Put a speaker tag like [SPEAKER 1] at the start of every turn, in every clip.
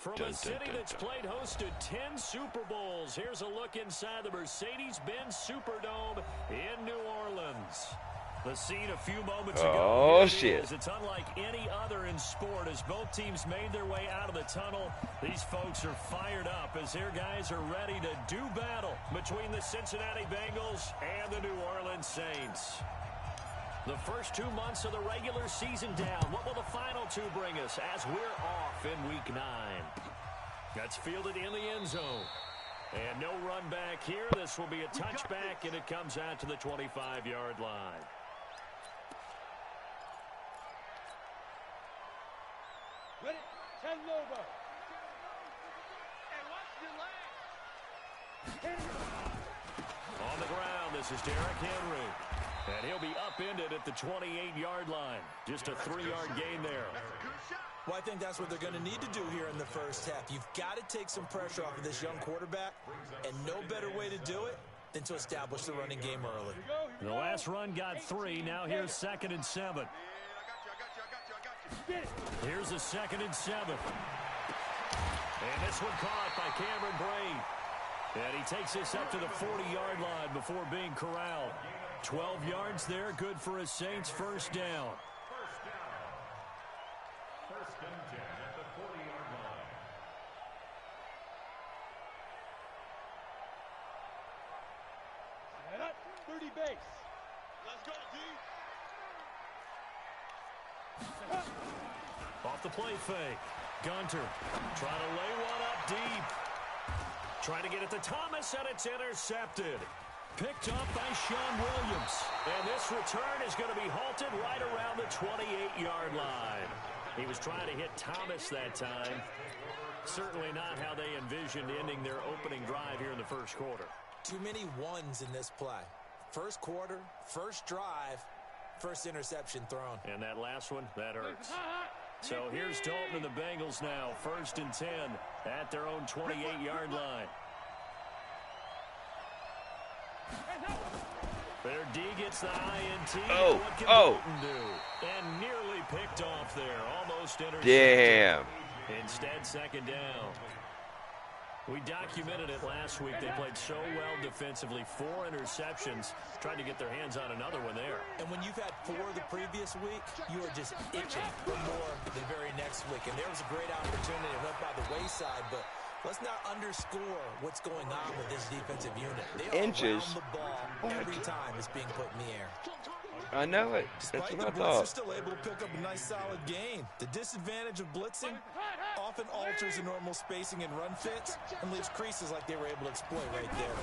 [SPEAKER 1] From a city that's played host to 10 Super Bowls, here's a look inside the Mercedes-Benz Superdome in New Orleans. The scene a few moments ago.
[SPEAKER 2] Oh, shit.
[SPEAKER 1] It's unlike any other in sport as both teams made their way out of the tunnel. These folks are fired up as their guys are ready to do battle between the Cincinnati Bengals and the New Orleans Saints. The first 2 months of the regular season down. What will the final two bring us as we're off in Week 9? That's fielded in the end zone. And no run back here. This will be a touchback, and it comes out to the 25-yard line.
[SPEAKER 3] Ready? 10 Lobo.
[SPEAKER 1] On the ground, this is Derrick Henry. And he'll be upended at the 28-yard line. Just a 3-yard gain there.
[SPEAKER 4] Well, I think that's what they're going to need to do here in the first half. You've got to take some pressure off of this young quarterback, and no better way to do it than to establish the running game early.
[SPEAKER 1] The last run got 3. Now here's 2nd and 7. Here's a 2nd and 7. And this one caught by Cameron Brate. And he takes this up to the 40-yard line before being corralled. 12 yards there, good for a Saints first down.
[SPEAKER 5] First and 10 at the 40-yard line.
[SPEAKER 3] Set up, 30 base. Let's go, D.
[SPEAKER 1] Off the play fake. Gunter trying to lay one up deep. Trying to get it to Thomas, and it's intercepted. Picked up by Sean Williams. And this return is going to be halted right around the 28-yard line. He was trying to hit Thomas that time. Certainly not how they envisioned ending their opening drive here in the first quarter.
[SPEAKER 4] Too many ones in this play. First quarter, first drive, first interception thrown.
[SPEAKER 1] And that last one, that hurts. So here's Dalton and the Bengals now. 1st and 10 at their own 28-yard line. Their D gets the INT. What can Dalton do? And nearly picked off there. Almost intercepted.
[SPEAKER 2] Damn.
[SPEAKER 1] Instead, 2nd down. We documented it last week. They played so well defensively. 4 interceptions. Tried to get their hands on another one there.
[SPEAKER 4] And when you've had 4 the previous week, you are just itching for more the very next week. And there was a great opportunity. It went by the wayside, but let's not underscore what's going on with this defensive unit. They are around the ball every time it's being put in the air.
[SPEAKER 2] I know it. That's what I thought.
[SPEAKER 4] They're still able to pick up a nice solid gain. The disadvantage of blitzing often alters the normal spacing and run fits and leaves creases like they were able to exploit right there.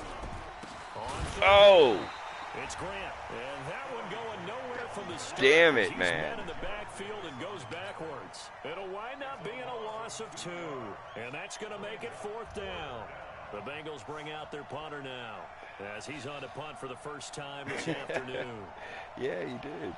[SPEAKER 2] Oh!
[SPEAKER 1] It's Grant, and that one going nowhere from the start.
[SPEAKER 2] Damn it,
[SPEAKER 1] He's
[SPEAKER 2] man.
[SPEAKER 1] in the backfield and goes backwards. It'll wind up being a loss of 2, and that's going to make it 4th down. The Bengals bring out their punter now as he's on to punt for the first time this afternoon.
[SPEAKER 2] Yeah, he did.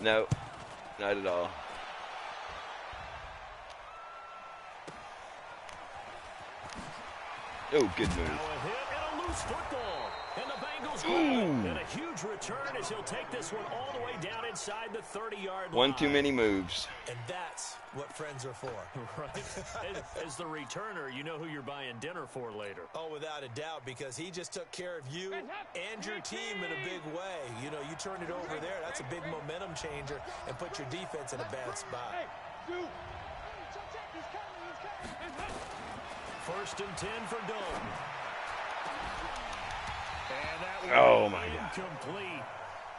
[SPEAKER 2] No, not at all. Oh, good move.
[SPEAKER 1] Now a hit and a loose football. And the Bengals win. And a huge return as he'll take this one all the way down inside the 30-yard line.
[SPEAKER 2] One too many moves.
[SPEAKER 4] And that's what friends are for.
[SPEAKER 1] Right. As the returner, you know who you're buying dinner for later.
[SPEAKER 4] Oh, without a doubt, because he just took care of you and your team in a big way. You know, you turn it over there, that's a big momentum changer and put your defense in a bad spot.
[SPEAKER 1] 1st and 10 for Dalton. And that
[SPEAKER 2] oh my
[SPEAKER 1] incomplete.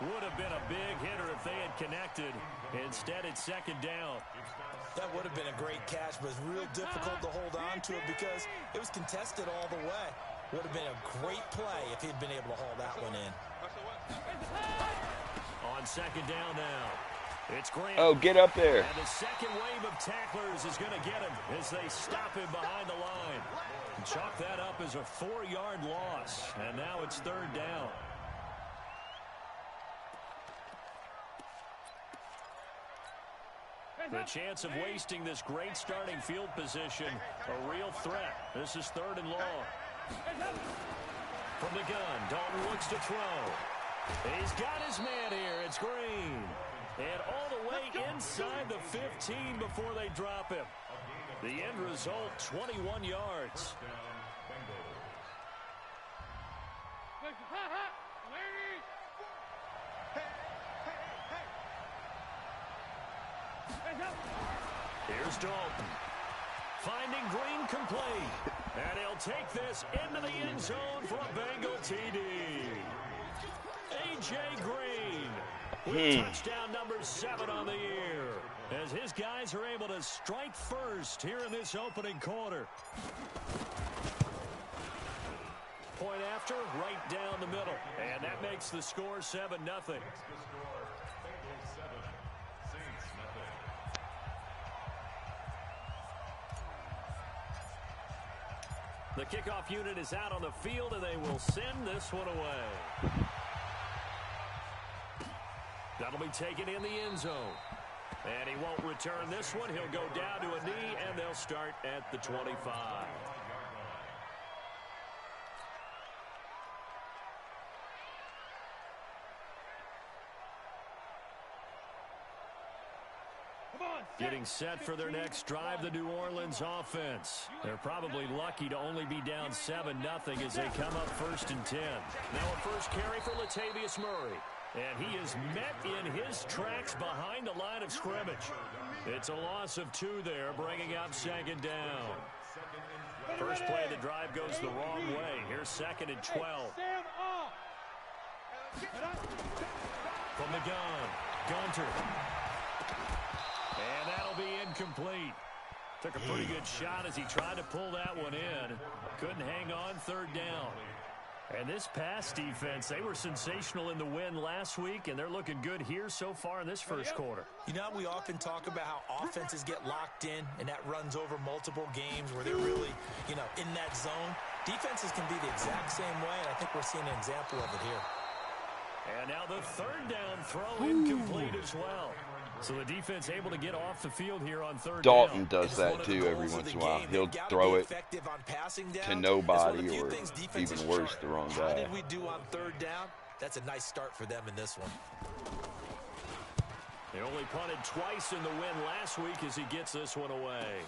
[SPEAKER 1] Would have been a big hitter if they had connected. Instead, it's 2nd down.
[SPEAKER 4] That would have been a great catch, but it's real difficult to hold on to it because it was contested all the way. Would have been a great play if he'd been able to haul that one in.
[SPEAKER 1] On second down now. It's Grant.
[SPEAKER 2] Oh, get up there.
[SPEAKER 1] And the second wave of tacklers is going to get him as they stop him behind the line. And chalk that up as a 4-yard loss. And now it's third down. The chance of wasting this great starting field position, a real threat. This is third and long. From the gun, Dalton looks to throw. He's got his man here. It's Green. And all the way inside the 15 before they drop him. The end result, 21 yards. Here's Dalton. Finding Green complete. And he'll take this into the end zone for a Bengal TD. A.J. Green with touchdown number 7 on the year. As his guys are able to strike first here in this opening quarter. Point after, right down the middle. And that makes the score 7-0. The kickoff unit is out on the field, and they will send this one away. That'll be taken in the end zone. And he won't return this one. He'll go down to a knee, and they'll start at the 25. Getting set for their next drive, the New Orleans offense. They're probably lucky to only be down 7-0 as they come up 1st and 10. Now a first carry for Latavius Murray. And he is met in his tracks behind the line of scrimmage. It's a loss of 2 there, bringing up 2nd down. First play of the drive goes the wrong way. Here's 2nd and 12. From the gun, Gunter. And that'll be incomplete. Took a pretty good shot as he tried to pull that one in. Couldn't hang on 3rd down. And this pass defense, they were sensational in the win last week, and they're looking good here so far in this first quarter.
[SPEAKER 4] You know, we often talk about how offenses get locked in, and that runs over multiple games where they're really, you know, in that zone. Defenses can be the exact same way, and I think we're seeing an example of it here.
[SPEAKER 1] And now the 3rd down throw incomplete as well. So the defense able to get off the field here on 3rd
[SPEAKER 2] Dalton
[SPEAKER 1] down.
[SPEAKER 2] does that too every once in a while. He'll throw it to nobody or even worse, the wrong guy.
[SPEAKER 4] How did we do on 3rd down? That's a nice start for them in this one.
[SPEAKER 1] They only punted twice in the win last week as he gets this one away.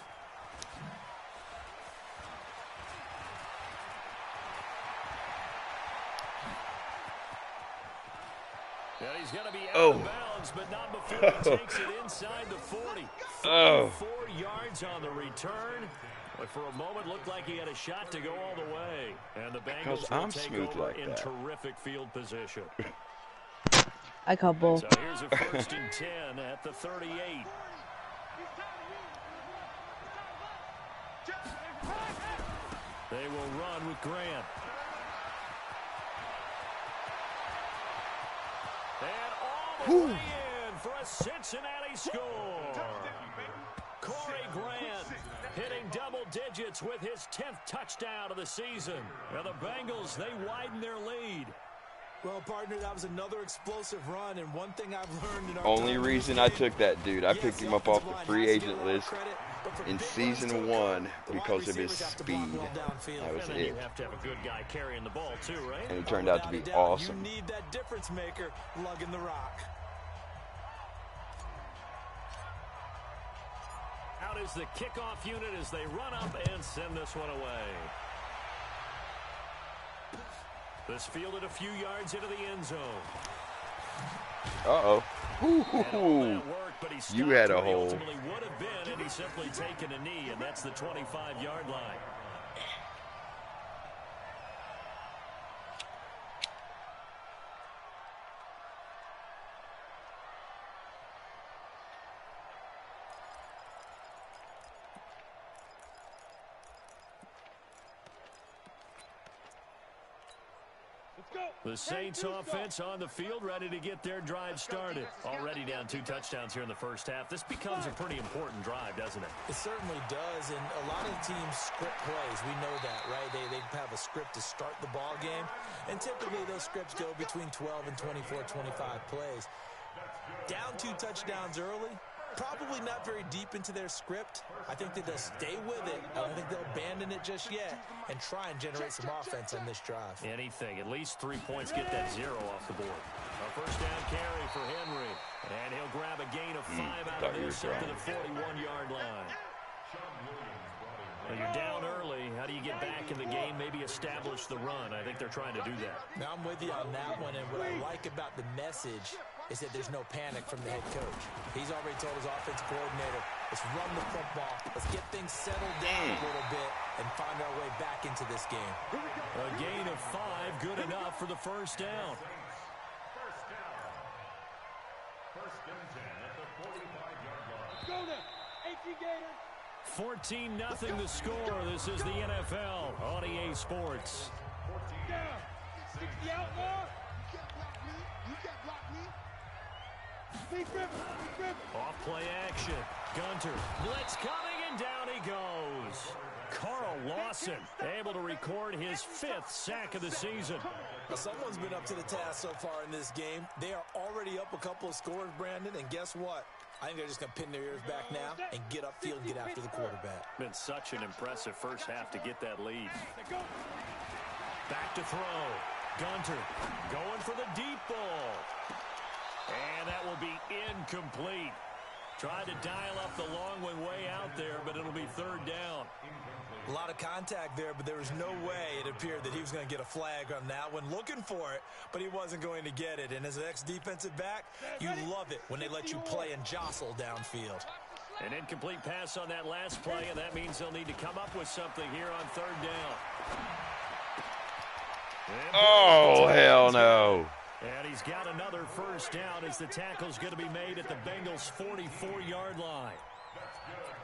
[SPEAKER 1] Yeah, he's going to be out of bounds, but not before he takes it inside the 40. 4 yards on the return. But for a moment, looked like he had a shot to go all the way. And the Bengals will take over in terrific field position.
[SPEAKER 6] I couple.
[SPEAKER 1] So here's a 1st and 10 at the 38. They will run with Grant. And all the way in for a Cincinnati score. Corey Grant hitting double digits with his 10th touchdown of the season. Now the Bengals, they widen their lead.
[SPEAKER 4] Well, partner, that was another explosive run, and one thing I've learned in our
[SPEAKER 2] Only reason I took that dude, I picked him up off the free agent list in season 1 because of his speed. That was it.
[SPEAKER 1] You have to have a good guy carrying the ball too, right?
[SPEAKER 2] And he turned out to be awesome.
[SPEAKER 4] You need that difference maker lugging the rock.
[SPEAKER 1] Out is the kickoff unit as they run up and send this one away. This fielded a few yards into the end zone.
[SPEAKER 2] Uh-oh. You had a hole.
[SPEAKER 1] Ultimately would have been, and he's simply taken a knee, and that's the 25-yard line. The Saints offense on the field, ready to get their drive started. Already down 2 touchdowns here in the first half. This becomes a pretty important drive, doesn't it?
[SPEAKER 4] It certainly does, and a lot of teams script plays. We know that, right? They have a script to start the ball game, and typically those scripts go between 12 and 24, 25 plays. Down 2 touchdowns early, probably not very deep into their script. I think that they'll stay with it. I don't think they'll abandon it just yet and try and generate some offense on this drive.
[SPEAKER 1] Anything. At least 3 points, get that 0 off the board. A first down carry for Henry. And he'll grab a gain of 5 out of this up to the 41-yard line. Well, you're down early. How do you get back in the game? Maybe establish the run. I think they're trying to do that.
[SPEAKER 4] Now, I'm with you on that one, and what I like about the message is that there's no panic from the head coach. He's already told his offensive coordinator, let's run the football, let's get things settled down a little bit and find our way back into this game.
[SPEAKER 1] A gain of 5, good enough for the first down.
[SPEAKER 5] First and 10 at the 45-yard line.
[SPEAKER 3] Go now, 18 Gators.
[SPEAKER 1] 14-0 the score. This is the NFL on EA Sports.
[SPEAKER 3] Down. 60 outlaw.
[SPEAKER 1] Off play action. Gunter. Blitz coming, and down he goes. Carl Lawson able to record his 5th sack of the season.
[SPEAKER 4] Now, someone's been up to the task so far in this game. They are already up a couple of scores, Brandon, and guess what? I think they're just going to pin their ears back now and get upfield and get after the quarterback.
[SPEAKER 1] Been such an impressive first half to get that lead. Back to throw. Gunter going for the deep ball. And that will be incomplete. Tried to dial up the long one way out there, but it'll be 3rd down.
[SPEAKER 4] A lot of contact there, but there was no way it appeared that he was going to get a flag on that one. Looking for it, but he wasn't going to get it. And as an ex-defensive back, you love it when they let you play and jostle downfield.
[SPEAKER 1] An incomplete pass on that last play, and that means they'll need to come up with something here on 3rd down.
[SPEAKER 2] Oh, hell no.
[SPEAKER 1] And he's got another first down as the tackle's going to be made at the Bengals' 44-yard line.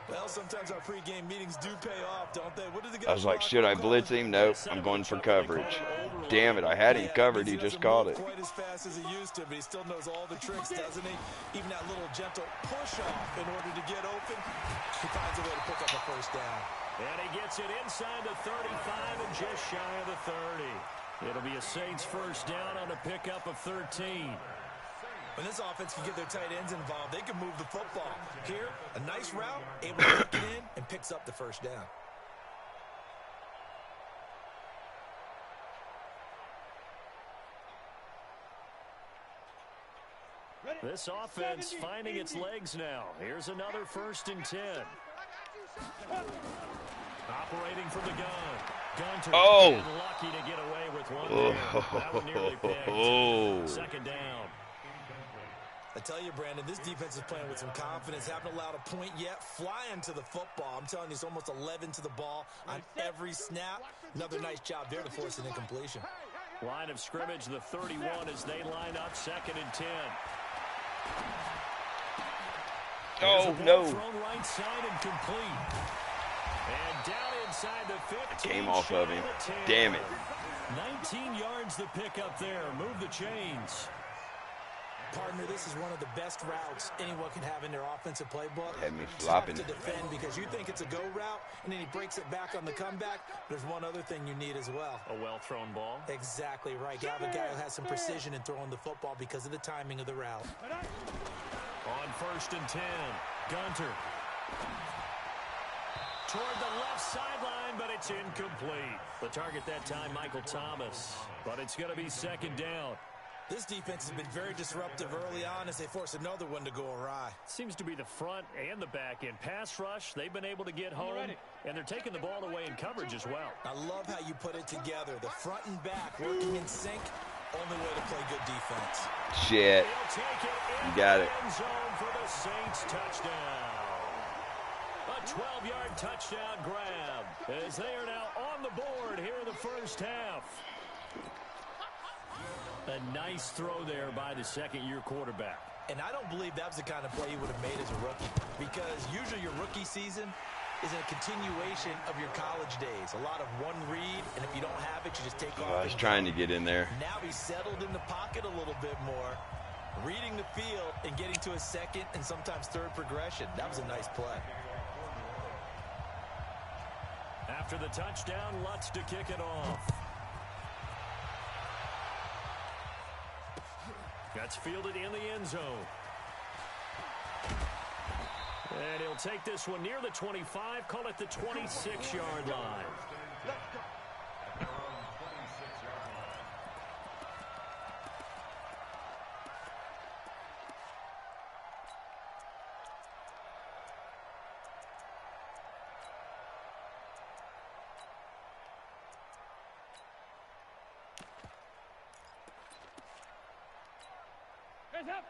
[SPEAKER 4] Well, sometimes our pregame meetings do pay off, don't they? What did the
[SPEAKER 2] I was like, should I blitz him? Nope, I'm going for coverage. Damn it, I had him covered. He just caught it.
[SPEAKER 4] Quite as fast as he used to, but he still knows all the tricks, doesn't he? Even that little gentle push-off in order to get open, he finds a way to pick up a first down.
[SPEAKER 1] And he gets it inside the 35 and just shy of the 30. It'll be a Saints first down on a pickup of 13.
[SPEAKER 4] When this offense can get their tight ends involved, they can move the football. Here, a nice route, able to kick it in and picks up the first down.
[SPEAKER 1] This offense finding its legs now. Here's another 1st and 10. Operating from the gun. Gunter lucky to get away with one there. That one nearly picked. 2nd down.
[SPEAKER 4] I tell you, Brandon, this defense is playing with some confidence. Haven't allowed a point yet. Flying to the football. I'm telling you, it's almost 11 to the ball on every snap. Another nice job there to force an incompletion.
[SPEAKER 1] Line of scrimmage, the 31 as they line up 2nd and 10.
[SPEAKER 2] Oh, no.
[SPEAKER 1] Thrown right side and complete. And down inside the 15.
[SPEAKER 2] Came off of him. Damn it.
[SPEAKER 1] 19 yards the pickup there. Move the chains.
[SPEAKER 4] Partner, this is one of the best routes anyone can have in their offensive playbook.
[SPEAKER 2] Had me flopping.
[SPEAKER 4] Tough to defend because you think it's a go route, and then he breaks it back on the comeback. There's one other thing you need as well.
[SPEAKER 1] A well-thrown ball.
[SPEAKER 4] Exactly right. You have a guy who has some precision in throwing the football because of the timing of the route.
[SPEAKER 1] On 1st and 10, Gunter. Toward the left sideline, but it's incomplete. The target that time, Michael Thomas. But it's going to be 2nd down.
[SPEAKER 4] This defense has been very disruptive early on as they force another one to go awry.
[SPEAKER 1] Seems to be the front and the back end. Pass rush, they've been able to get home, and they're taking the ball away in coverage as well.
[SPEAKER 4] I love how you put it together. The front and back working in sync. Only way to play good defense.
[SPEAKER 2] Shit. You got it.
[SPEAKER 1] End zone for the Saints touchdown. A 12-yard touchdown grab as they are now on the board here in the first half. A nice throw there by the 2nd-year quarterback.
[SPEAKER 4] And I don't believe that was the kind of play he would have made as a rookie, because usually your rookie season, is a continuation of your college days. A lot of one read, and if you don't have it, you just take off.
[SPEAKER 2] I was trying to get in there.
[SPEAKER 4] Now he's settled in the pocket a little bit more, reading the field and getting to a second and sometimes third progression. That was a nice play.
[SPEAKER 1] After the touchdown, Lutz to kick it off. That's fielded in the end zone. And he'll take this one near the 25, call it the 26-yard line.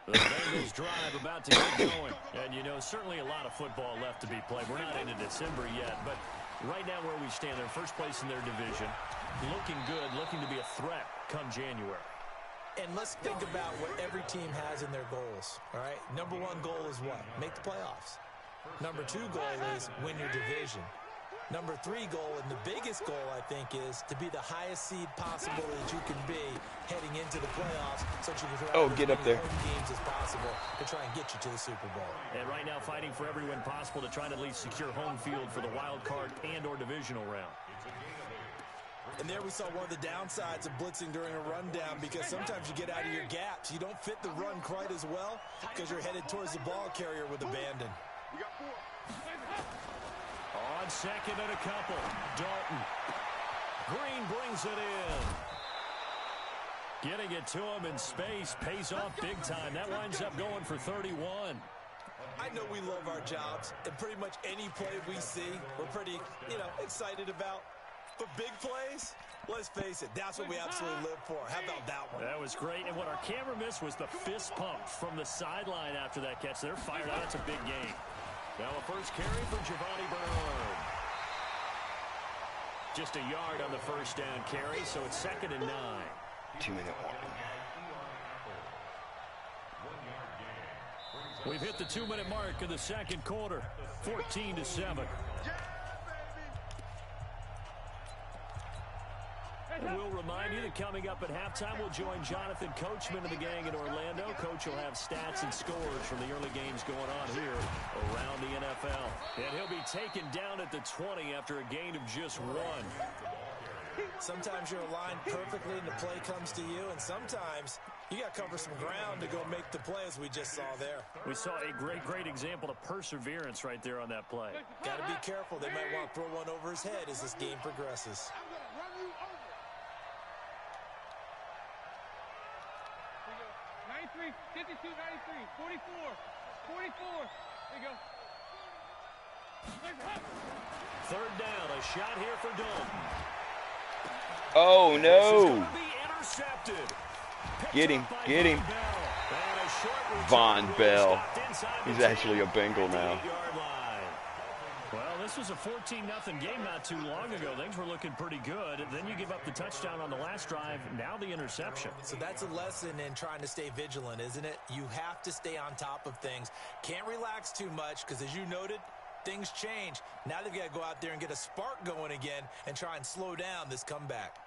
[SPEAKER 1] The Bengals drive about to get going. And, you know, certainly a lot of football left to be played. We're not into December yet, but right now where we stand, they're first place in their division. Looking good, looking to be a threat come January.
[SPEAKER 4] And let's think about what every team has in their goals, all right? Number one goal is what? Make the playoffs. Number two goal is win your division. Number three goal, and the biggest goal, I think, is to be the highest seed possible that you can be heading into the playoffs so that you can
[SPEAKER 2] get up there.
[SPEAKER 4] home games as possible to try and get you to the Super Bowl.
[SPEAKER 1] And right now fighting for every win possible to try to at least secure home field for the wild card and or divisional round.
[SPEAKER 4] And there we saw one of the downsides of blitzing during a rundown, because sometimes you get out of your gaps. You don't fit the run quite as well because you're headed towards the ball carrier with abandon.
[SPEAKER 1] On second and a couple, Dalton. Green brings it in. Getting it to him in space pays off big time. That winds up going for 31.
[SPEAKER 4] I know we love our jobs, and pretty much any play we see, we're pretty, excited about. But big plays, let's face it, that's what we absolutely live for. How about that one?
[SPEAKER 1] That was great, and what our camera missed was the fist pump from the sideline after that catch. They're fired out. That's a big game. Now a first carry for Giovanni Bernard. Just a yard on the first down carry, so it's 2nd and 9.
[SPEAKER 2] 2-minute warning.
[SPEAKER 1] We've hit the 2-minute mark in the second quarter, 14-7. And we'll remind you that coming up at halftime, we'll join Jonathan Coachman and the gang in Orlando. Coach will have stats and scores from the early games going on here around the NFL. And he'll be taken down at the 20 after a gain of just 1.
[SPEAKER 4] Sometimes you're aligned perfectly and the play comes to you, and sometimes you got to cover some ground to go make the play, as we just saw there.
[SPEAKER 1] We saw a great example of perseverance right there on that play.
[SPEAKER 4] Got to be careful. They might want to throw one over his head as this game progresses.
[SPEAKER 3] 52, 93, 44, 44. There you go.
[SPEAKER 1] Third down, a shot here for Dalton.
[SPEAKER 2] Oh, no.
[SPEAKER 1] Intercepted.
[SPEAKER 2] Get him. Von Bell. He's actually a Bengal now.
[SPEAKER 1] Well, this was a 14-0 game not too long ago. Things were looking pretty good. Then you give up the touchdown on the last drive. Now the interception.
[SPEAKER 4] So that's a lesson in trying to stay vigilant, isn't it? You have to stay on top of things. Can't relax too much because, as you noted, things change. Now they've got to go out there and get a spark going again and try and slow down this comeback.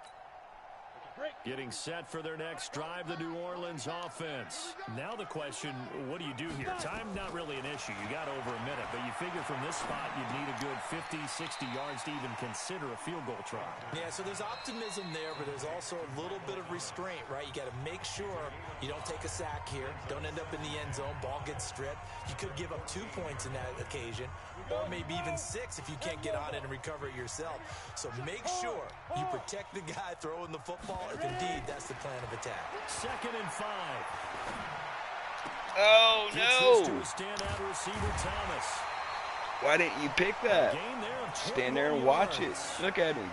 [SPEAKER 1] Getting set for their next drive, the New Orleans offense. Now the question, what do you do here? Time not really an issue. You got over a minute, but you figure from this spot you'd need a good 50, 60 yards to even consider a field goal try.
[SPEAKER 4] Yeah, so there's optimism there, but there's also a little bit of restraint, right? You got to make sure you don't take a sack here. Don't end up in the end zone. Ball gets stripped. You could give up 2 points in that occasion, or maybe even 6 if you can't get on it and recover it yourself. So make sure you protect the guy throwing the football if indeed that's the plan of attack.
[SPEAKER 1] 2nd and 5.
[SPEAKER 2] Oh, no.
[SPEAKER 1] To a standout receiver, Thomas.
[SPEAKER 2] Why didn't you pick that? Stand there and watch it. Look at him.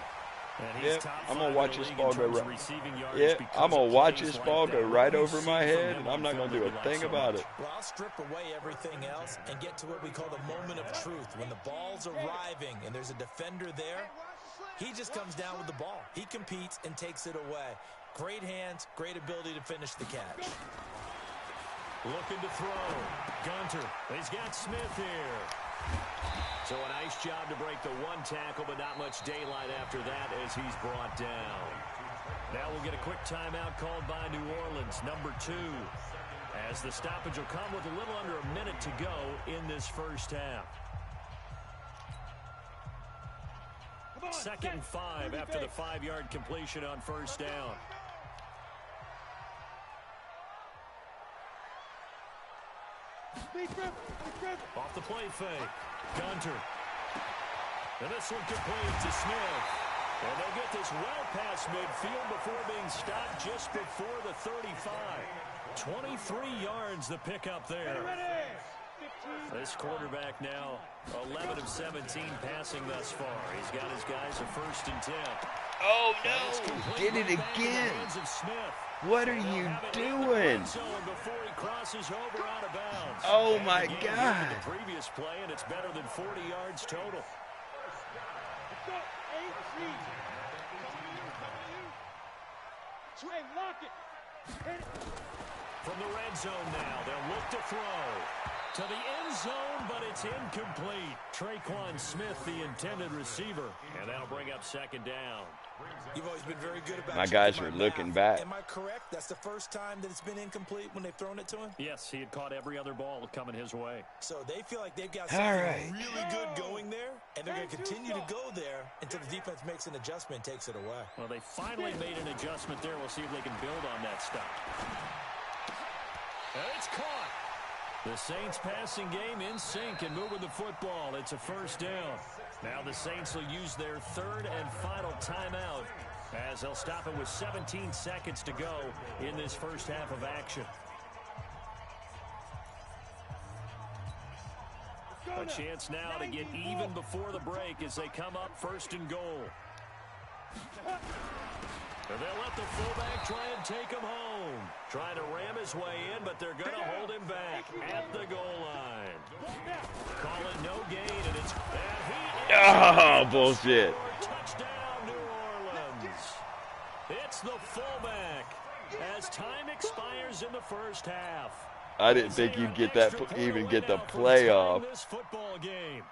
[SPEAKER 2] Yep, I'm going to watch this ball go right. Yeah, I'm going to watch this ball go right over my head, and I'm not going to do a thing about it.
[SPEAKER 4] Well, I'll strip away everything else and get to what we call the moment of truth. When the ball's arriving and there's a defender there, he just comes down with the ball. He competes and takes it away. Great hands, great ability to finish the catch.
[SPEAKER 1] Looking to throw. Gunter. He's got Smith here. So a nice job to break the one tackle, but not much daylight after that as he's brought down. Now we'll get a quick timeout called by New Orleans, number 2. As the stoppage will come with a little under a minute to go in this first half. 2nd and 5 after the 5-yard completion on first down. Off the play fake. Gunter. And this one complete to Smith. And they'll get this well past midfield before being stopped just before the 35. 23 yards the pickup there. This quarterback now 11 of 17 passing thus far. He's got his guys a 1st and 10.
[SPEAKER 2] Oh, no. Did it again. What are you doing? Oh, my God.
[SPEAKER 1] The previous play, and it's better than 40 yards total. From the red zone now, they'll look to throw. To the end zone, but it's incomplete. Traquan Smith, the intended receiver. And that'll bring up 2nd down.
[SPEAKER 4] You've always been very good about
[SPEAKER 2] my guys are looking back.
[SPEAKER 4] Am I correct? That's the first time that it's been incomplete when they've thrown it to him?
[SPEAKER 1] Yes, he had caught every other ball coming his way.
[SPEAKER 4] So they feel like they've got something really good going there, and they're going to continue to go there until the defense makes an adjustment and takes it away.
[SPEAKER 1] Well, they finally made an adjustment there. We'll see if they can build on that stuff. And it's caught. The Saints passing game in sync and moving the football. It's a 1st down. Now the Saints will use their 3rd and final timeout as they'll stop it with 17 seconds to go in this first half of action. A chance now to get even before the break as they come up 1st and goal. And they'll let the fullback try and take him home. Trying to ram his way in, but they're going to hold him back at the goal line. Calling no gain, and it's...
[SPEAKER 2] Oh, bullshit.
[SPEAKER 1] Touchdown, New Orleans. It's the fullback as time expires in the first half.
[SPEAKER 2] I didn't think you'd get that, even get the playoff.
[SPEAKER 1] This football game.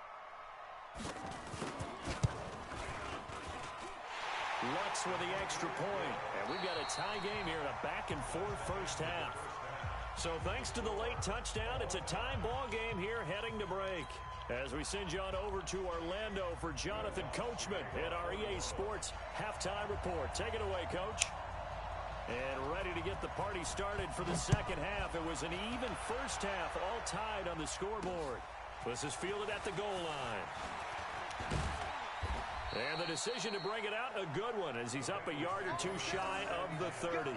[SPEAKER 1] Lutz with the extra point. And we've got a tie game here in a back-and-forth first half. So thanks to the late touchdown, it's a tie ball game here heading to break. As we send you on over to Orlando for Jonathan Coachman in our EA Sports Halftime Report. Take it away, Coach. And ready to get the party started for the second half. It was an even first half, all tied on the scoreboard. This is fielded at the goal line. And the decision to bring it out, a good one, as he's up a yard or 2 shy of the 30.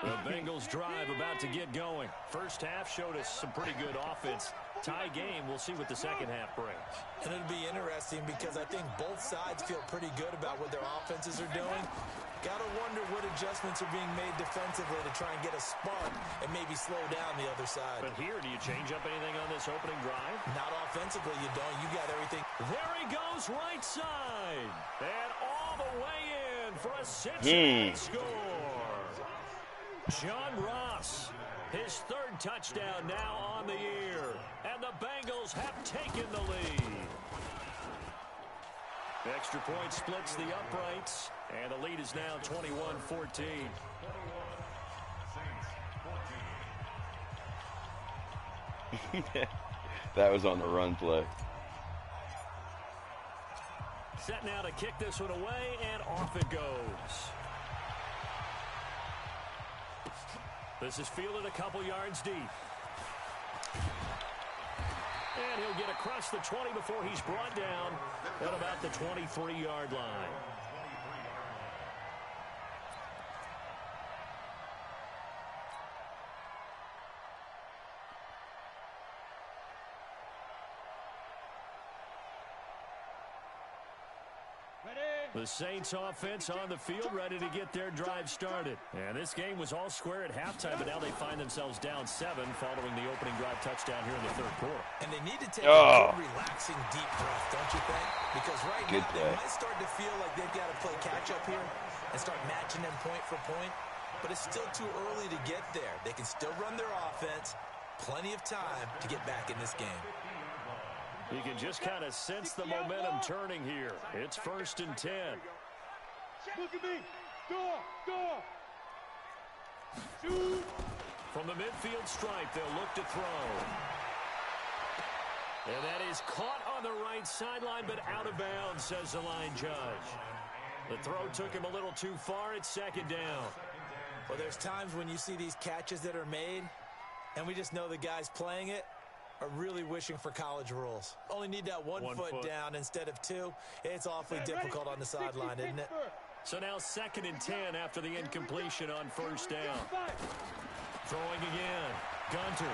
[SPEAKER 1] The Bengals drive about to get going. First half showed us some pretty good offense. Tie game, we'll see what the second half brings.
[SPEAKER 4] And it'll be interesting because I think both sides feel pretty good about what their offenses are doing. Got to wonder what adjustments are being made defensively to try and get a spark and maybe slow down the other side.
[SPEAKER 1] But here, do you change up anything on this opening drive?
[SPEAKER 4] Not offensively, you don't. You got everything.
[SPEAKER 1] There he goes, right side. And all the way in for a Cincinnati score. John Ross, his 3rd touchdown now on the year. And the Bengals have taken the lead. Extra point splits the uprights. And the lead is now 21-14.
[SPEAKER 2] That was on the run play.
[SPEAKER 1] Set now to kick this one away, and off it goes. This is fielded a couple yards deep. And he'll get across the 20 before he's brought down at about the 23-yard line. The Saints offense on the field, ready to get their drive started. And this game was all square at halftime, but now they find themselves down 7 following the opening drive touchdown here in the third quarter.
[SPEAKER 4] And they need to take a good, relaxing, deep breath, don't you think? Because right now they might start to feel like they've got to play catch-up here and start matching them point for point. But it's still too early to get there. They can still run their offense. Plenty of time to get back in this game.
[SPEAKER 1] You can just kind of sense the momentum turning here. It's 1st and 10.
[SPEAKER 3] Look at me. Door. Shoot.
[SPEAKER 1] From the midfield stripe, they'll look to throw. And that is caught on the right sideline, but out of bounds, says the line judge. The throw took him a little too far. It's 2nd down.
[SPEAKER 4] Well, there's times when you see these catches that are made, and we just know the guys playing it are really wishing for college rules. Only need that one foot down instead of 2. It's awfully difficult on the sideline, isn't it?
[SPEAKER 1] So now 2nd and 10 after the incompletion on 1st down. Throwing again. Gunter.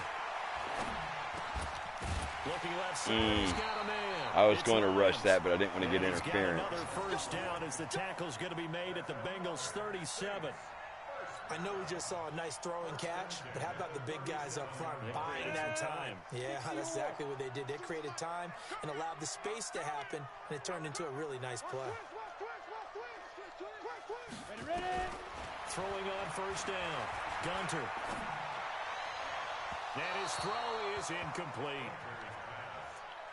[SPEAKER 1] Looking left side. He's got a man.
[SPEAKER 2] I was going to rush that, but I didn't want to get interference.
[SPEAKER 1] Another 1st down as the tackle's going to be made at the Bengals 37.
[SPEAKER 4] I know we just saw a nice throwing catch, but how about the big guys up front buying that time? Yeah, that's exactly what they did. They created time and allowed the space to happen, and it turned into a really nice play.
[SPEAKER 3] Ready.
[SPEAKER 1] Throwing on 1st down. Gunter. And his throw is incomplete.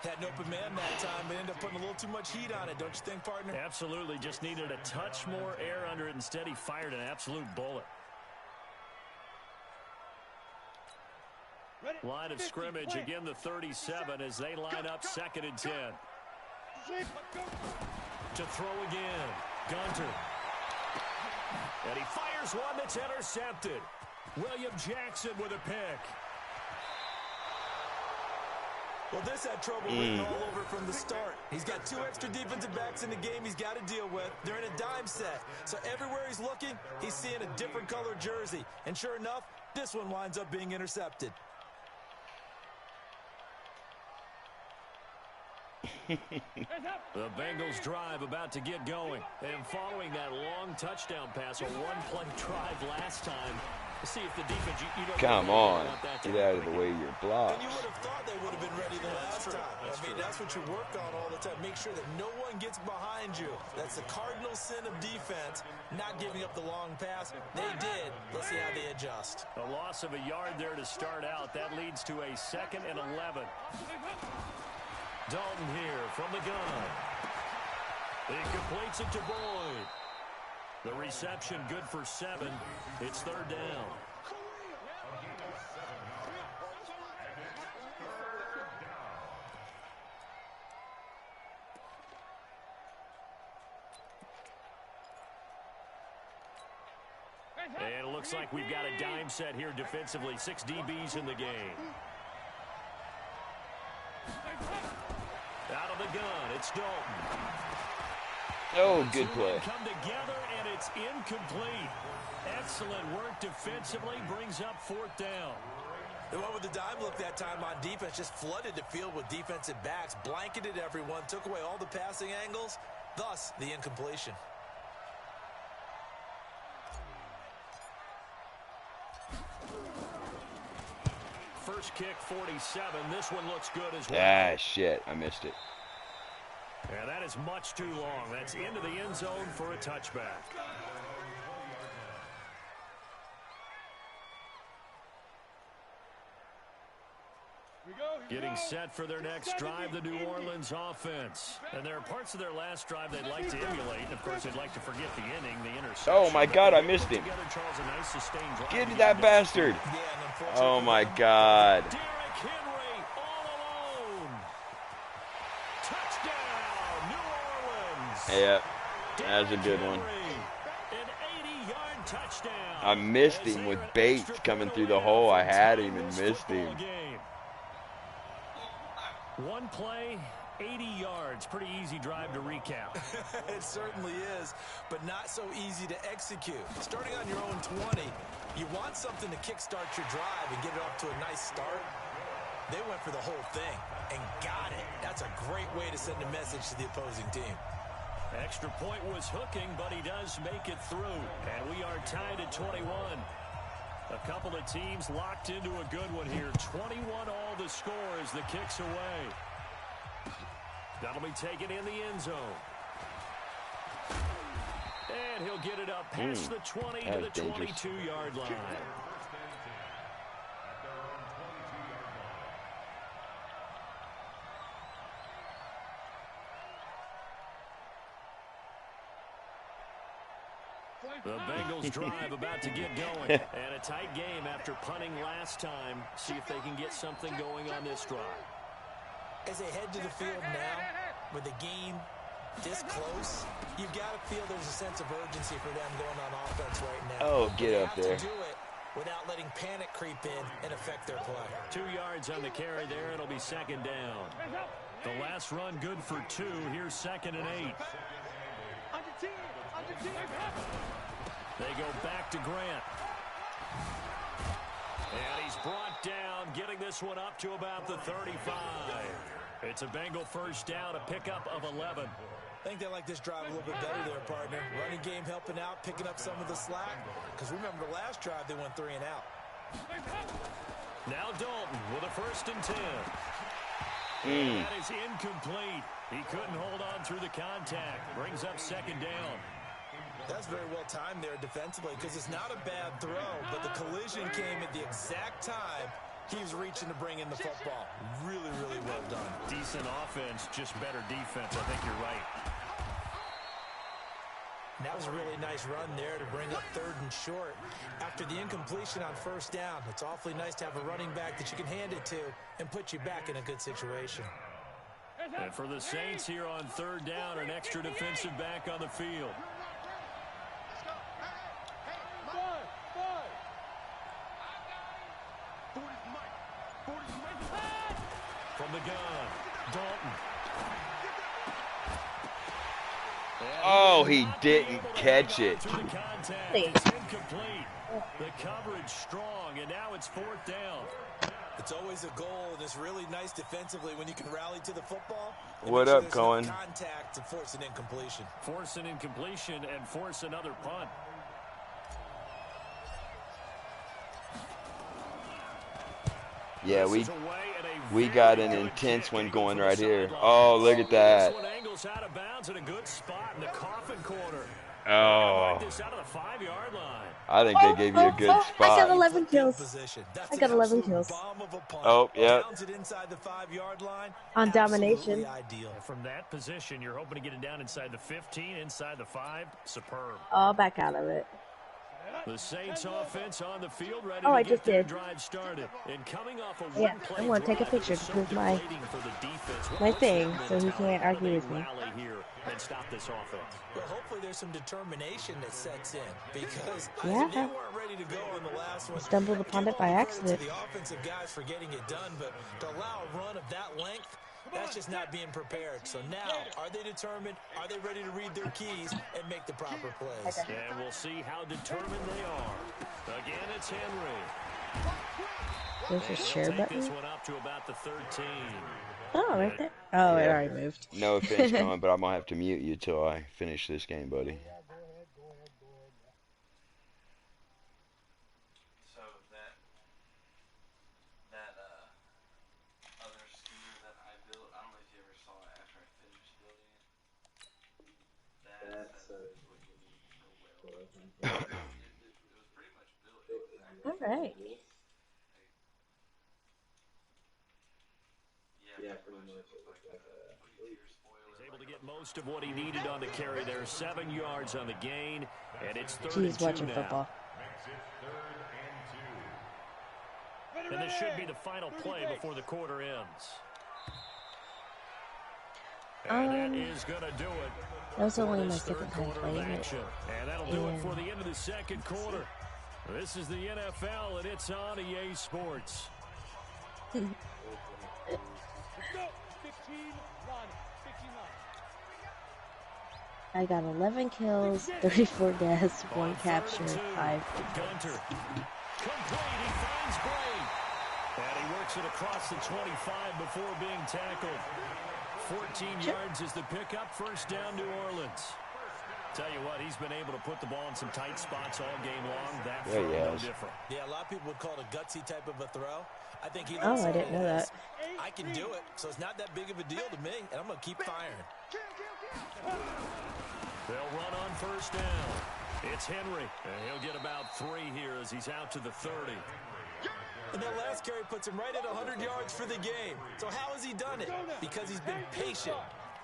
[SPEAKER 4] Had an open man that time, but ended up putting a little too much heat on it, don't you think, partner?
[SPEAKER 1] Absolutely. Just needed a touch more air under it. Instead, he fired an absolute bullet. Line of scrimmage, again the 37 as they line up 2nd and 10. To throw again. Gunter. And he fires one that's intercepted. William Jackson with a pick.
[SPEAKER 4] Well, this had trouble written all over from the start. He's got 2 extra defensive backs in the game he's got to deal with. They're in a dime set. So everywhere he's looking, he's seeing a different color jersey. And sure enough, this one winds up being intercepted.
[SPEAKER 1] The Bengals drive about to get going. And following that long touchdown pass, a one-play drive last time, to see if the defense,
[SPEAKER 2] come on, get out of the way of your blocks.
[SPEAKER 4] And you would have thought they would have been ready the last time. That's what you work on all the time. Make sure that no one gets behind you. That's the cardinal sin of defense, not giving up the long pass. They did. Let's see how they adjust.
[SPEAKER 1] A loss of a yard there to start out. That leads to a 2nd and 11. Dalton here from the gun. He completes it to Boyd. The reception good for 7. It's 3rd down. And it looks like we've got a dime set here defensively. 6 DBs in the game. Out of the gun, it's Dalton.
[SPEAKER 2] Oh, good play.
[SPEAKER 1] Come together, and it's incomplete. Excellent work defensively, brings up 4th down.
[SPEAKER 4] The one with the dime look that time on defense just flooded the field with defensive backs, blanketed everyone, took away all the passing angles, thus the incompletion.
[SPEAKER 1] First kick, 47. This one looks good as well.
[SPEAKER 2] Ah, shit. I missed it.
[SPEAKER 1] And that is much too long. That's into the end zone for a touchback. Getting set for their next drive, the New Orleans offense. And there are parts of their last drive they'd like to emulate. And, of course, they'd like to forget the inning, the interception.
[SPEAKER 2] Oh, my God, I missed him. Get that bastard. Oh, my God.
[SPEAKER 1] Derrick Henry all alone. Touchdown, New Orleans.
[SPEAKER 2] Yeah, that's a good one.
[SPEAKER 1] An 80-yard touchdown.
[SPEAKER 2] I missed him with Bates coming through the hole. I had him and missed him.
[SPEAKER 1] One play, 80 yards. Pretty easy drive to recap.
[SPEAKER 4] It certainly is, but not so easy to execute. Starting on your own 20, you want something to kickstart your drive and get it off to a nice start. They went for the whole thing and got it. That's a great way to send a message to the opposing team.
[SPEAKER 1] Extra point was hooking, but he does make it through. And we are tied at 21. A couple of teams locked into a good one here. 21 all the score as the kick's away. That'll be taken in the end zone. And he'll get it up past the 20 to the 22-yard line. The Bengals drive about to get going. And a tight game after punting last time. See if they can get something going on this drive.
[SPEAKER 4] As they head to the field now, with the game this close, you've got to feel there's a sense of urgency for them going on offense right now.
[SPEAKER 2] Oh, get up there.
[SPEAKER 4] To do it without letting panic creep in and affect their play. 2
[SPEAKER 1] yards on the carry there. It'll be second down. The last run good for 2. Here's 2nd and 8. They go back to Grant. And he's brought down, getting this one up to about the 35. It's a Bengal first down, a pickup of 11.
[SPEAKER 4] I think they like this drive a little bit better there, partner. Running game helping out, picking up some of the slack. Because remember the last drive, they went 3 and out.
[SPEAKER 1] Now Dalton with a 1st and 10. That is incomplete. He couldn't hold on through the contact. Brings up 2nd down.
[SPEAKER 4] That's very well timed there defensively because it's not a bad throw, but the collision came at the exact time he was reaching to bring in the football. Really, really well done.
[SPEAKER 1] Decent offense, just better defense. I think you're right.
[SPEAKER 4] That was a really nice run there to bring up 3rd and short. After the incompletion on 1st down, it's awfully nice to have a running back that you can hand it to and put you back in a good situation.
[SPEAKER 1] And for the Saints here on 3rd down, an extra defensive back on the field. From the gun, Dalton.
[SPEAKER 2] Oh, he didn't catch it.
[SPEAKER 1] It's incomplete. The coverage strong, and now it's 4th down.
[SPEAKER 4] It's always a goal, and it's really nice defensively when you can rally to the football.
[SPEAKER 2] What up, Cohen?
[SPEAKER 4] Contact to force an incompletion.
[SPEAKER 1] Force an incompletion and force another punt.
[SPEAKER 2] Yeah, we got an intense one going right here. Oh, look at that. Oh. I think they gave you a good spot.
[SPEAKER 6] I got 11 kills. I got 11 kills.
[SPEAKER 2] Oh, yeah.
[SPEAKER 6] On domination.
[SPEAKER 1] From that position, you're hoping to get it down inside the 15, inside the 5. Superb.
[SPEAKER 6] Oh, back out of it.
[SPEAKER 1] The Saints offense on the field ready
[SPEAKER 6] I
[SPEAKER 1] to
[SPEAKER 6] just
[SPEAKER 1] get their
[SPEAKER 6] did.
[SPEAKER 1] drive started. And coming off a
[SPEAKER 6] Yeah, I want to take a picture to prove my thing, so he can't argue with me.
[SPEAKER 1] And stop this offense.
[SPEAKER 4] Well, hopefully there's some determination that sets in because they
[SPEAKER 6] Yeah.
[SPEAKER 4] weren't ready to go on the last one.
[SPEAKER 6] Stumbled upon it by accident.
[SPEAKER 4] The offensive guys for getting it done, but to allow a run of that length, that's just not being prepared. So now, are they determined? Are they ready to read their keys and make the proper plays?
[SPEAKER 1] And we'll see how determined they are. Again, it's Henry.
[SPEAKER 6] There's a share button.
[SPEAKER 1] This one up to about the 13.
[SPEAKER 6] Oh, right there. Oh, it already moved.
[SPEAKER 2] No offense, Cohen, but I'm going to have to mute you till I finish this game, buddy.
[SPEAKER 6] All right.
[SPEAKER 1] He's able to get most of what he needed on the carry there. 7 yards on the gain, and it's 3rd
[SPEAKER 6] He's
[SPEAKER 1] and 2
[SPEAKER 6] watching
[SPEAKER 1] now.
[SPEAKER 6] football.
[SPEAKER 1] And this should be the final play before the quarter ends. And that is going to do it.
[SPEAKER 6] That was only my second time playing it.
[SPEAKER 1] And that'll do it for the end of the second quarter. This is the NFL, and it's on EA Sports.
[SPEAKER 6] I got 11 kills, 34 deaths, 1 capture, 5
[SPEAKER 1] Gunter. Complete. He finds Bray. And he works it across the 25 before being tackled. 14 yards is the pickup. First down, New Orleans. Tell you what, he's been able to put the ball in some tight spots all game long. That throw no different.
[SPEAKER 4] Yeah, a lot of people would call it a gutsy type of a throw. I think he
[SPEAKER 6] looks I didn't know that.
[SPEAKER 4] I can do it, so it's not that big of a deal to me, and I'm going to keep firing.
[SPEAKER 1] They'll run on first down. It's Henry, and he'll get about 3 here as he's out to the 30.
[SPEAKER 4] And that last carry puts him right at 100 yards for the game. So how has he done it? Because he's been patient,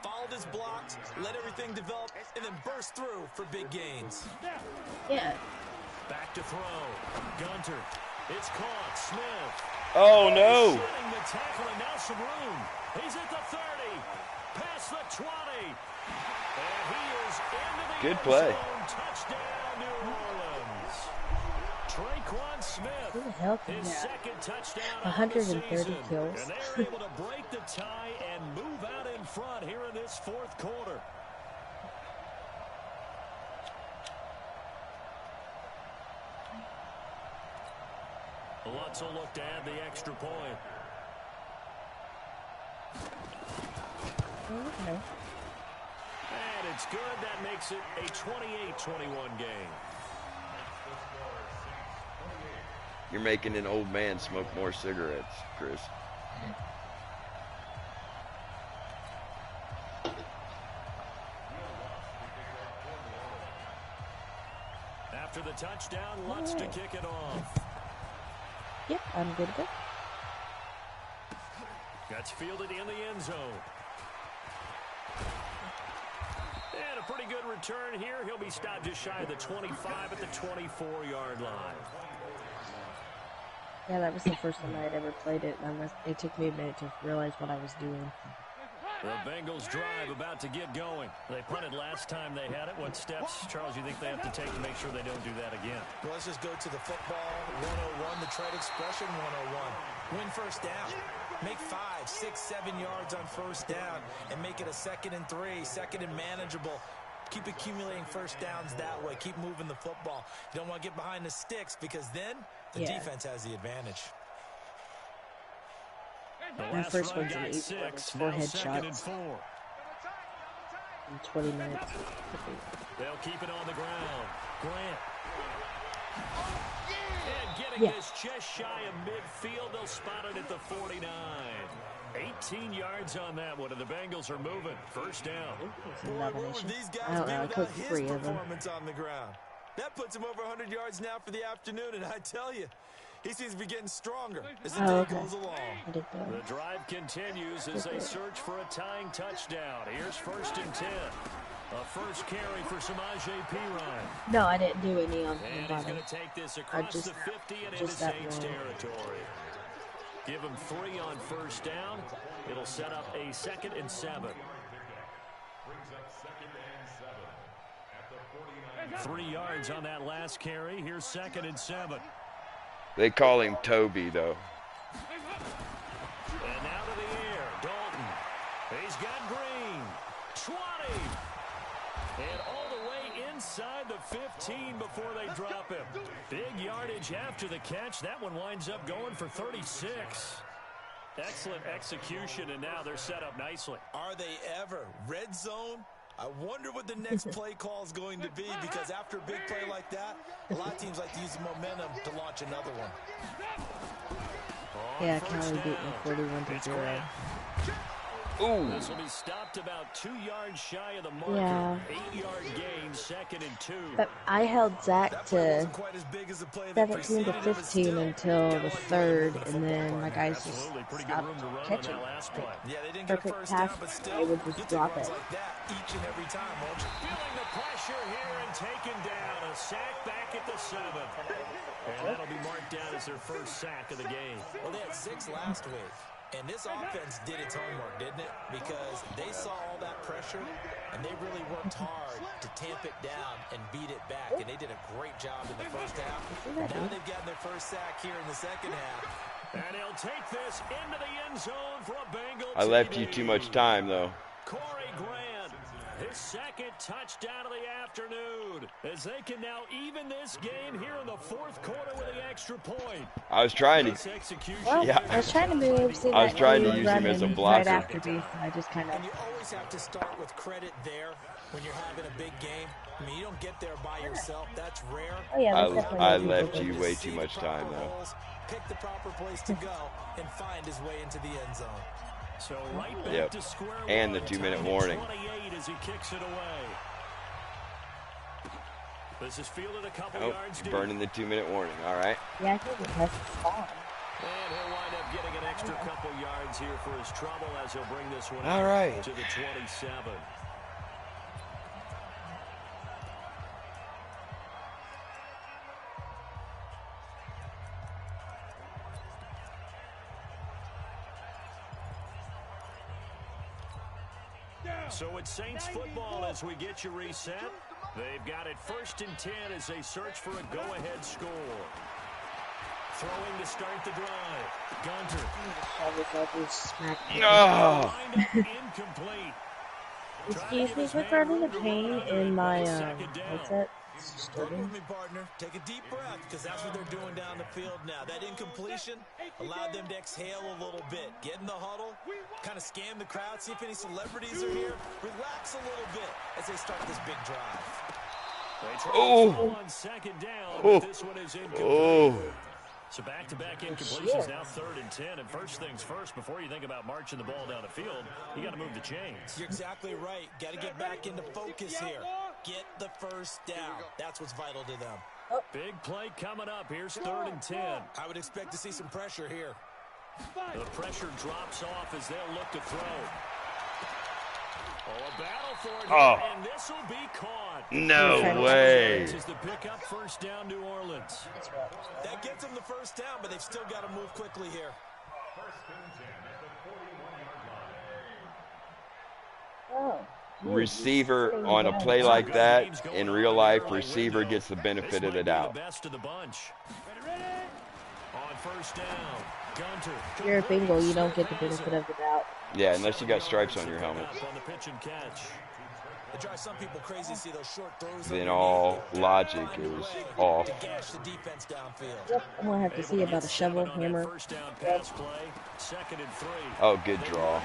[SPEAKER 4] followed his blocks, let everything develop, and then burst through for big gains.
[SPEAKER 6] Yeah.
[SPEAKER 1] Back to throw. Gunter. It's caught. Smith.
[SPEAKER 2] Oh, no.
[SPEAKER 1] Setting the tackle, and now some room. He's at the 30. Past the 20. And he is into the
[SPEAKER 2] good play.
[SPEAKER 1] Touchdown, New Orleans. Traquan Smith, his second touchdown
[SPEAKER 6] 130 kills.
[SPEAKER 1] And they're able to break the tie and move out in front here in this fourth quarter. Lutz will look to add the extra point.
[SPEAKER 6] Okay.
[SPEAKER 1] And it's good. That makes it a 28-21 game.
[SPEAKER 2] You're making an old man smoke more cigarettes, Chris.
[SPEAKER 1] After the touchdown, Lutz to kick it off.
[SPEAKER 6] Yep, I'm good to go.
[SPEAKER 1] That's fielded in the end zone. And a pretty good return here. He'll be stopped just shy of the 25 at the 24-yard line.
[SPEAKER 6] Yeah, that was the first time I had ever played it, and it took me a minute to realize what I was doing.
[SPEAKER 1] The Bengals drive about to get going. They punted last time they had it. What steps, Charles, you think they have to take to make sure they don't do that again?
[SPEAKER 4] Well, let's just go to the football 101, the trade expression 101. Win first down. Make 5, 6, 7 yards on first down and make it a 2nd and 3, 2nd and manageable. Keep accumulating first downs that way. Keep moving the football. You don't want to get behind the sticks because then the defense has the advantage.
[SPEAKER 6] My first one's an easy one. It's 4 headshots in 20 minutes.
[SPEAKER 1] They'll keep it on the ground. Grant. And getting this just shy of midfield. They'll spot it at the 49. 18 yards on that one, and the Bengals are moving. First down.
[SPEAKER 4] Boy, what would these guys do without his performance on the ground? That puts him over 100 yards now for the afternoon, and I tell you, he seems to be getting stronger as the day goes along.
[SPEAKER 1] The drive continues as they search for a tying touchdown. Here's 1st and 10. A first carry for Samaje Perine.
[SPEAKER 6] No, I didn't do any on
[SPEAKER 1] the bottom. He's going to take this across the 50 and into Saints territory. Give him 3 on first down. It'll set up a 2nd and 7. 3 yards on that last carry. Here's 2nd and 7.
[SPEAKER 2] They call him Toby, though.
[SPEAKER 1] And now to the air. Dalton. He's got Green. 20. And all the way inside the 15 before they drop him. Big yardage after the catch. That one winds up going for 36. Excellent execution, and now they're set up nicely.
[SPEAKER 4] Are they ever? Red zone? I wonder what the next play call is going to be, because after a big play like that, a lot of teams like to use the momentum to launch another one.
[SPEAKER 6] Yeah, Cali beat me 41-0.
[SPEAKER 2] Ooh.
[SPEAKER 1] This will be stopped about 2 yards shy of the marker. 8-yard gain, 2nd and 2.
[SPEAKER 6] But I held Zach to 17 to 15 until the 3rd, and then my guys just stopped catching.
[SPEAKER 4] Yeah, they didn't get a first down, but still,
[SPEAKER 6] they would just drop it.
[SPEAKER 4] Like that each and every time, won't you?
[SPEAKER 1] Feeling the pressure here and taken down. A sack back at the 7. And that'll be marked down as their first sack of the game.
[SPEAKER 4] Well, they had 6 last week. And this offense did its homework, didn't it? Because they saw all that pressure, and they really worked hard to tamp it down and beat it back. And they did a great job in the first half. Now they've gotten their first sack here in the second half.
[SPEAKER 1] And he'll take this into the end zone for a Bengal.
[SPEAKER 2] I left you too much time, though.
[SPEAKER 1] Corey Grant. His second touchdown of the afternoon, as they can now even this game here in the fourth quarter with the extra point.
[SPEAKER 2] I was trying to.
[SPEAKER 6] Well,
[SPEAKER 2] Yeah.
[SPEAKER 6] I was trying to move. See,
[SPEAKER 2] I was trying to use him as a blocker.
[SPEAKER 6] Right after me, so I just kind of.
[SPEAKER 4] And you always have to start with credit there when you're having a big game. I mean, you don't get there by yourself. That's rare.
[SPEAKER 6] Oh yeah,
[SPEAKER 2] I left you way too much time though.
[SPEAKER 4] Pick the proper place to go and find his way into the end zone.
[SPEAKER 1] So right back to square
[SPEAKER 2] and the
[SPEAKER 1] one,
[SPEAKER 2] 2-minute warning.
[SPEAKER 1] 28 as he kicks it away. This is fielded a couple yards deep.
[SPEAKER 2] Burning the 2-minute warning. All right.
[SPEAKER 6] Yeah, I think it has to spawn.
[SPEAKER 1] And he'll wind up getting an extra couple yards here for his trouble as he'll bring this one
[SPEAKER 2] all right.
[SPEAKER 1] to the 27. So it's Saints football as we get you reset. They've got it 1st and 10 as they search for a go-ahead score. Throwing to start the drive. Gunter.
[SPEAKER 2] Oh.
[SPEAKER 1] Incomplete.
[SPEAKER 6] Excuse me for grabbing the pain in my headset.
[SPEAKER 4] Work with me, partner. Take a deep breath, because that's what they're doing down the field now. That incompletion allowed them to exhale a little bit. Get in the huddle, kind of scan the crowd, see if any celebrities are here. Relax a little bit as they start this big drive.
[SPEAKER 1] On 2nd down, but this one is incomplete. So back-to-back incompletions, now 3rd and 10. And first things first, before you think about marching the ball down the field, you got to move the chains.
[SPEAKER 4] You're exactly right. Got to get back into focus here. Get the first down. That's what's vital to them.
[SPEAKER 1] Big play coming up. Here's 3rd and 10.
[SPEAKER 4] I would expect to see some pressure here.
[SPEAKER 1] The pressure drops off as they'll look to throw. A battle for it here, and this will be caught.
[SPEAKER 2] No way.
[SPEAKER 1] Is the pick up 1st down, New Orleans.
[SPEAKER 4] That gets them the 1st down, but they've still got to move quickly here.
[SPEAKER 5] 1st and 10 at the 41-yard line.
[SPEAKER 2] Receiver on a play like that in real life, receiver gets the benefit of the doubt.
[SPEAKER 1] Best of the bunch. On 1st down, Gunter.
[SPEAKER 6] You're a Bengal, you don't get the benefit of the doubt.
[SPEAKER 2] Yeah, unless you got stripes on your helmet.
[SPEAKER 1] On the pitch and catch.
[SPEAKER 4] It drives some people crazy to see those short throws.
[SPEAKER 2] Then all logic is off.
[SPEAKER 4] To gash the defense downfield.
[SPEAKER 6] Yep, I'm gonna have to see about a shovel, hammer.
[SPEAKER 1] 1st down pass play, 2nd and 3.
[SPEAKER 2] Oh, good draw.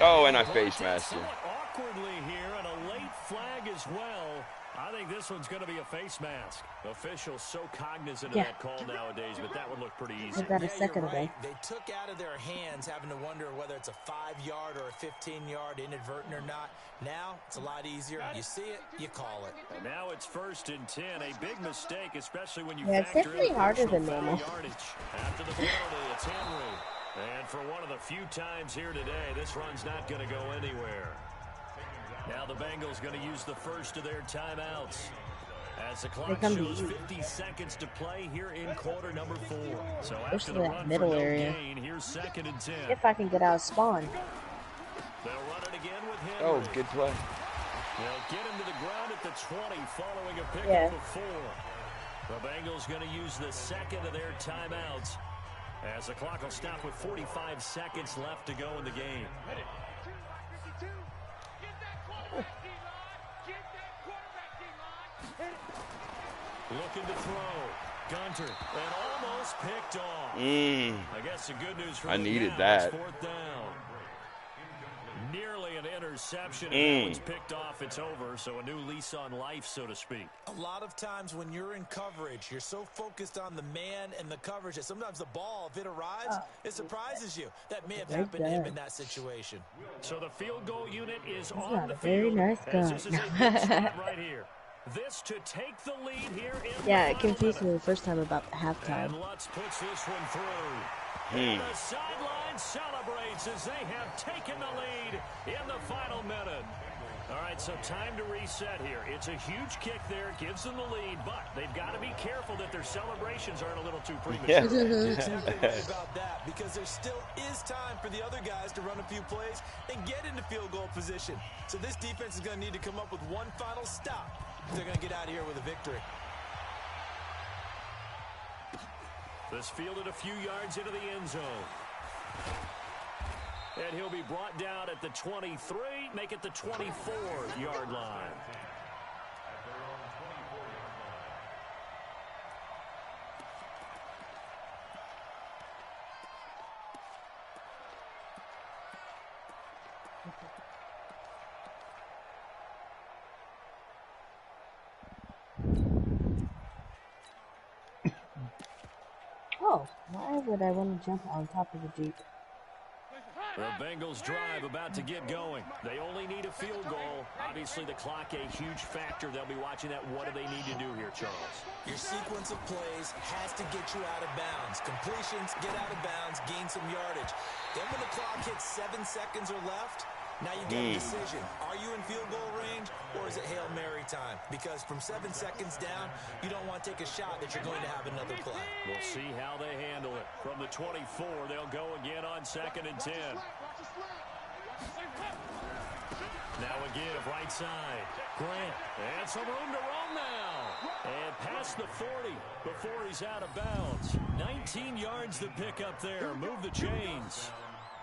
[SPEAKER 2] Oh, and I face masked him.
[SPEAKER 1] Awkwardly here, and a late flag as well. I think this one's going to be a face mask. Officials so cognizant of that call nowadays, but that would look pretty easy.
[SPEAKER 6] I got a second ago.
[SPEAKER 4] They took out of their hands having to wonder whether it's a 5-yard or a 15-yard inadvertent or not. Now it's a lot easier. You see it, you call it.
[SPEAKER 1] And now it's 1st and 10. A big mistake, especially when you
[SPEAKER 6] it's
[SPEAKER 1] factor
[SPEAKER 6] definitely
[SPEAKER 1] in
[SPEAKER 6] harder than normal.
[SPEAKER 1] After the penalty, it's Henry. And for one of the few times here today, this run's not going to go anywhere. Now the Bengals going to use the first of their timeouts. As the clock shows 50 seconds to play here in quarter number 4. So after the run
[SPEAKER 6] middle
[SPEAKER 1] for no
[SPEAKER 6] area.
[SPEAKER 1] gain, here's 2nd and 10.
[SPEAKER 6] If I can get out of spawn.
[SPEAKER 1] They'll run it again with Henry.
[SPEAKER 2] Oh, good play.
[SPEAKER 1] They'll get him to the ground at the 20 following a pickup of 4. The Bengals going to use the 2nd of their timeouts as the clock will stop with 45 seconds left to go in the game. Looking to throw. Gunter, and almost picked off. I guess the good news for
[SPEAKER 2] I needed
[SPEAKER 1] now
[SPEAKER 2] that.
[SPEAKER 1] is 4th down. Nearly an interception, and that one's picked off. It's over, so a new lease on life, so to speak.
[SPEAKER 4] A lot of times when you're in coverage, you're so focused on the man and the coverage that sometimes the ball, if it arrives, it surprises you. That may have happened to him in that situation.
[SPEAKER 1] So the field goal unit is on
[SPEAKER 6] not
[SPEAKER 1] the
[SPEAKER 6] a very
[SPEAKER 1] field.
[SPEAKER 6] nice
[SPEAKER 1] As
[SPEAKER 6] gun.
[SPEAKER 1] this is a good spot right here. This to take the lead here in
[SPEAKER 6] Yeah,
[SPEAKER 1] the
[SPEAKER 6] it confused
[SPEAKER 1] final
[SPEAKER 6] me the first time about halftime.
[SPEAKER 1] And Lutz puts this one through. And the sideline celebrates as they have taken the lead in the final minute. All right, so time to reset here. It's a huge kick there, gives them the lead, but they've got to be careful that their celebrations aren't a little too premature.
[SPEAKER 2] Yeah.
[SPEAKER 4] You're exactly right about that, because there still is time for the other guys to run a few plays and get into field goal position. So this defense is going to need to come up with one final stop if they're going to get out of here with a victory.
[SPEAKER 1] This fielded a few yards into the end zone. And he'll be brought down at the 23, make it the 24-yard line.
[SPEAKER 6] Oh, why would I want to jump on top of the Jeep?
[SPEAKER 1] The Bengals drive about to get going. They only need a field goal. Obviously, the clock a huge factor. They'll be watching that. What do they need to do here, Charles?
[SPEAKER 4] Your sequence of plays has to get you out of bounds. Completions, get out of bounds, gain some yardage. Then when the clock hits 7 seconds or left, now you get a decision. Are you in field goal range, or is it Hail Mary time? Because from 7 seconds down, you don't want to take a shot that you're going to have another play.
[SPEAKER 1] We'll see how they handle it. From the 24, they'll go again on 2nd and 10. Now a give, right side. Grant, and some room to roam now. And past the 40 before he's out of bounds. 19 yards to pick up there. Move the chains.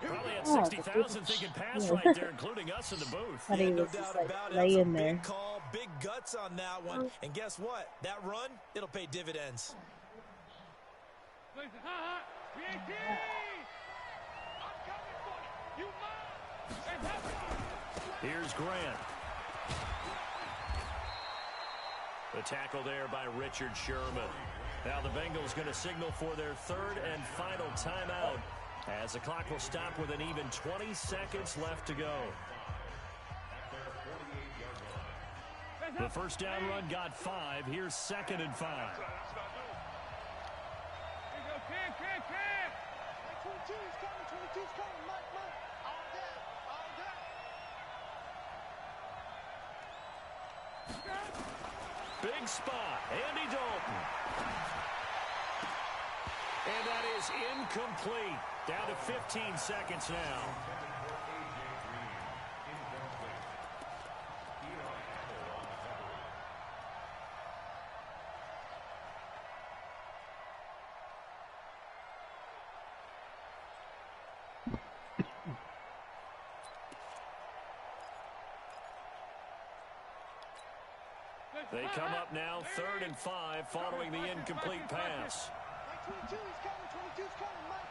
[SPEAKER 1] Probably had 60,000 thinking pass right there, including us in the booth.
[SPEAKER 6] Yeah, no doubt about it. Big there.
[SPEAKER 4] Call, big guts on that one. And guess what? That run, it'll pay dividends.
[SPEAKER 1] Here's Grant. The tackle there by Richard Sherman. Now the Bengals going to signal for their 3rd and final timeout, as the clock will stop with an even 20 seconds left to go. The first down run got 5. Here's 2nd and 5.
[SPEAKER 3] Here you go, Cam. 22's coming, Mike. All day.
[SPEAKER 1] Big spot, Andy Dalton. And that is incomplete. Down to 15 seconds now. They come up now, 3rd and 5, following the incomplete pass.
[SPEAKER 3] 22's coming, Mike.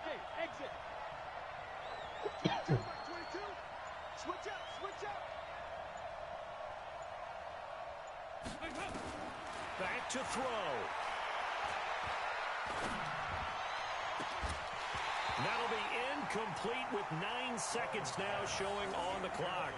[SPEAKER 3] Hey, exit. 22, Mike, 22. Switch up.
[SPEAKER 1] Back to throw. That'll be incomplete with 9 seconds now showing on the clock.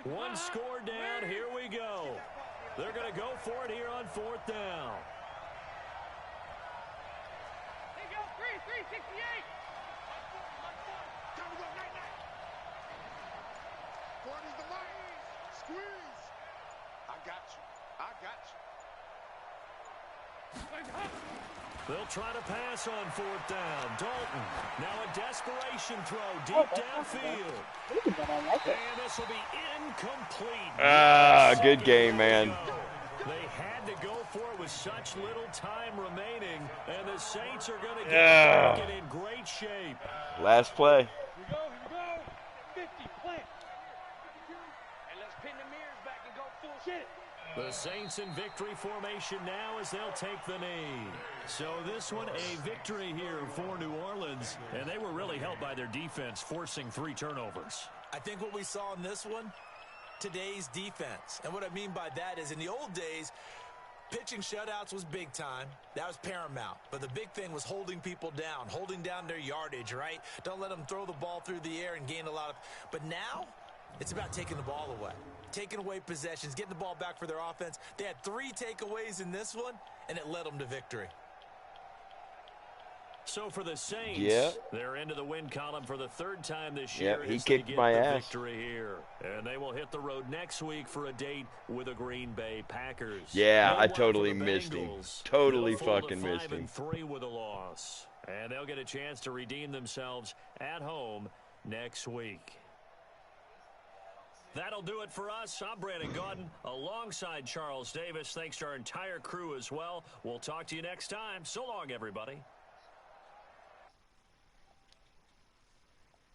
[SPEAKER 1] One score down, here we go. They're going to go for it here on 4th down.
[SPEAKER 3] Here you go, 368. Time to go, night. 40's the mark. Squeeze. I got you.
[SPEAKER 1] They'll try to pass on 4th down. Dalton, now a desperation throw deep downfield. And this will be incomplete.
[SPEAKER 2] Good game, man.
[SPEAKER 1] They had to go for it with such little time remaining, and the Saints are going to get it in great shape.
[SPEAKER 2] Last play.
[SPEAKER 3] Here we go. 50, plant. And let's pin the mirrors back and go full shit.
[SPEAKER 1] The Saints in victory formation now as they'll take the knee. So this one a victory here for New Orleans, and they were really helped by their defense forcing 3 turnovers.
[SPEAKER 4] I think what we saw in this one, today's defense. And what I mean by that is in the old days, pitching shutouts was big time. That was paramount. But the big thing was holding people down, holding down their yardage, right? Don't let them throw the ball through the air and gain a lot of... But now, it's about taking the ball away. Taking away possessions, getting the ball back for their offense. They had 3 takeaways in this one, and it led them to victory.
[SPEAKER 1] So for the Saints, they're into the win column for the third time this year.
[SPEAKER 2] He kicked my ass.
[SPEAKER 1] Victory here. And they will hit the road next week for a date with the Green Bay Packers.
[SPEAKER 2] Yeah, I totally missed him. Totally fucking missed him.
[SPEAKER 1] 5-3 with a loss. And they'll get a chance to redeem themselves at home next week. That'll do it for us. I'm Brandon Gaudin alongside Charles Davis. Thanks to our entire crew as well. We'll talk to you next time. So long, everybody.